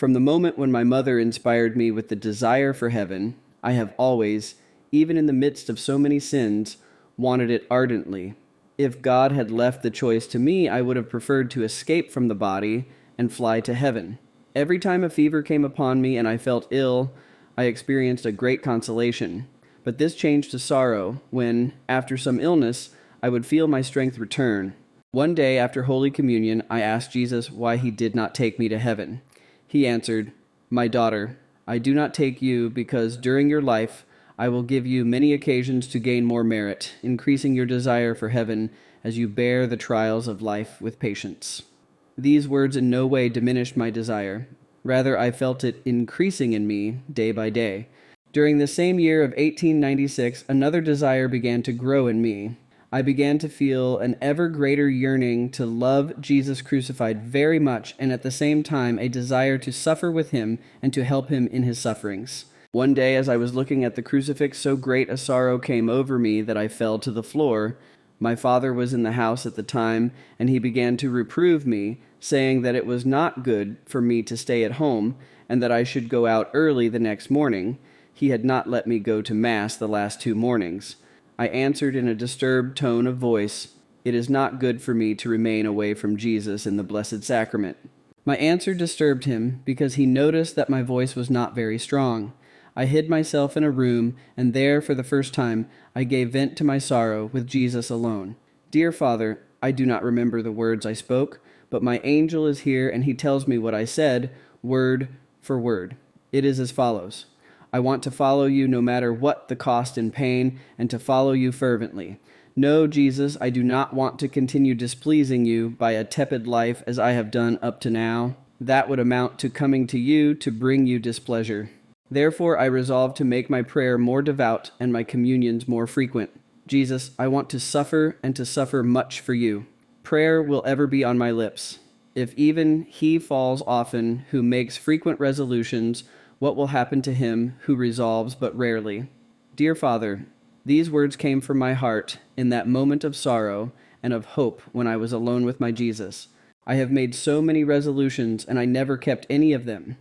From the moment when my mother inspired me with the desire for heaven, I have always, even in the midst of so many sins, wanted it ardently. If God had left the choice to me, I would have preferred to escape from the body and fly to heaven. Every time a fever came upon me and I felt ill, I experienced a great consolation. But this changed to sorrow when, after some illness, I would feel my strength return. One day after Holy Communion, I asked Jesus why he did not take me to heaven. He answered, "My daughter, I do not take you because during your life I will give you many occasions to gain more merit, increasing your desire for heaven as you bear the trials of life with patience." These words in no way diminished my desire. Rather, I felt it increasing in me day by day. During the same year of 1896, another desire began to grow in me. I began to feel an ever greater yearning to love Jesus crucified very much, and at the same time a desire to suffer with him and to help him in his sufferings. One day, as I was looking at the crucifix, so great a sorrow came over me that I fell to the floor. My father was in the house at the time, and he began to reprove me, saying that it was not good for me to stay at home, and that I should go out early the next morning. He had not let me go to Mass the last 2 mornings. I answered in a disturbed tone of voice, "It is not good for me to remain away from Jesus in the Blessed Sacrament." My answer disturbed him because he noticed that my voice was not very strong. I hid myself in a room, and there, for the first time, I gave vent to my sorrow with Jesus alone. "Dear Father, I do not remember the words I spoke, but my angel is here and he tells me what I said, word for word. It is as follows. I want to follow you no matter what the cost and pain, and to follow you fervently. No, Jesus, I do not want to continue displeasing you by a tepid life as I have done up to now. That would amount to coming to you to bring you displeasure. Therefore, I resolve to make my prayer more devout and my communions more frequent. Jesus, I want to suffer and to suffer much for you. Prayer will ever be on my lips. If even he falls often who makes frequent resolutions, what will happen to him who resolves but rarely? Dear Father, these words came from my heart in that moment of sorrow and of hope when I was alone with my Jesus. I have made so many resolutions, and I never kept any of them.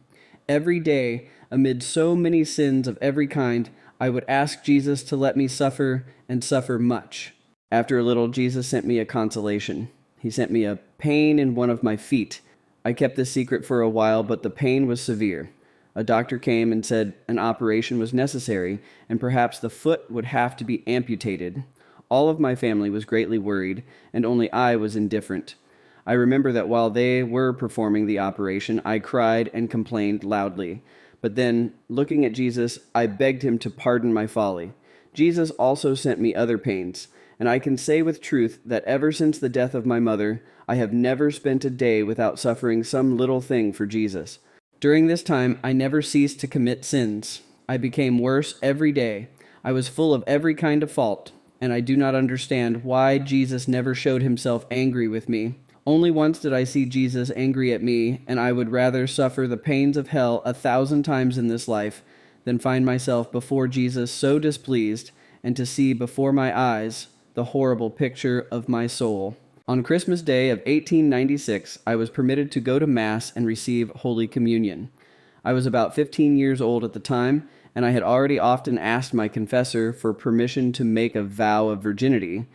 Every day, amid so many sins of every kind, I would ask Jesus to let me suffer and suffer much. After a little, Jesus sent me a consolation. He sent me a pain in one of my feet. I kept this secret for a while, but the pain was severe. A doctor came and said an operation was necessary, and perhaps the foot would have to be amputated. All of my family was greatly worried, and only I was indifferent. I remember that while they were performing the operation, I cried and complained loudly. But then, looking at Jesus, I begged him to pardon my folly. Jesus also sent me other pains, and I can say with truth that ever since the death of my mother, I have never spent a day without suffering some little thing for Jesus. During this time, I never ceased to commit sins. I became worse every day. I was full of every kind of fault, and I do not understand why Jesus never showed himself angry with me. Only once did I see Jesus angry at me, and I would rather suffer the pains of hell 1,000 times in this life than find myself before Jesus so displeased, and to see before my eyes the horrible picture of my soul. On Christmas Day of 1896, I was permitted to go to Mass and receive Holy Communion. I was about 15 years old at the time, and I had already often asked my confessor for permission to make a vow of virginity.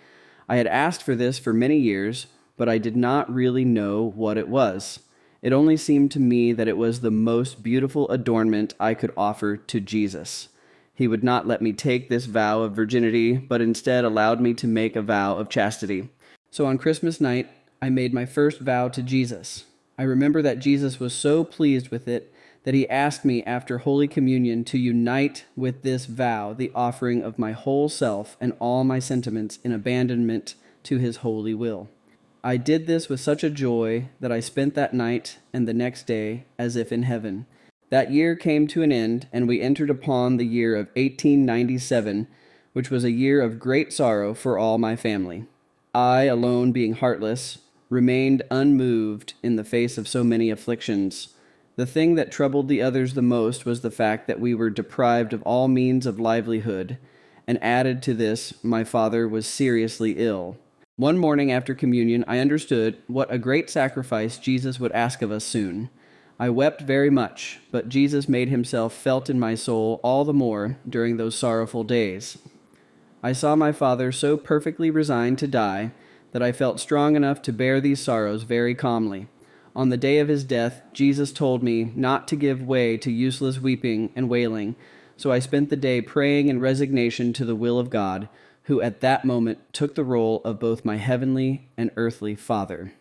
I had asked for this for many years, but I did not really know what it was. It only seemed to me that it was the most beautiful adornment I could offer to Jesus. He would not let me take this vow of virginity, but instead allowed me to make a vow of chastity. So on Christmas night, I made my first vow to Jesus. I remember that Jesus was so pleased with it that he asked me after Holy Communion to unite with this vow the offering of my whole self and all my sentiments in abandonment to his holy will. I did this with such a joy that I spent that night and the next day as if in heaven. That year came to an end, and we entered upon the year of 1897, which was a year of great sorrow for all my family. I, alone being heartless, remained unmoved in the face of so many afflictions. The thing that troubled the others the most was the fact that we were deprived of all means of livelihood, and added to this, my father was seriously ill. One morning after communion, I understood what a great sacrifice Jesus would ask of us soon. I wept very much, but Jesus made himself felt in my soul all the more during those sorrowful days. I saw my Father so perfectly resigned to die that I felt strong enough to bear these sorrows very calmly. On the day of his death, Jesus told me not to give way to useless weeping and wailing, so I spent the day praying in resignation to the will of God, who at that moment took the role of both my heavenly and earthly Father.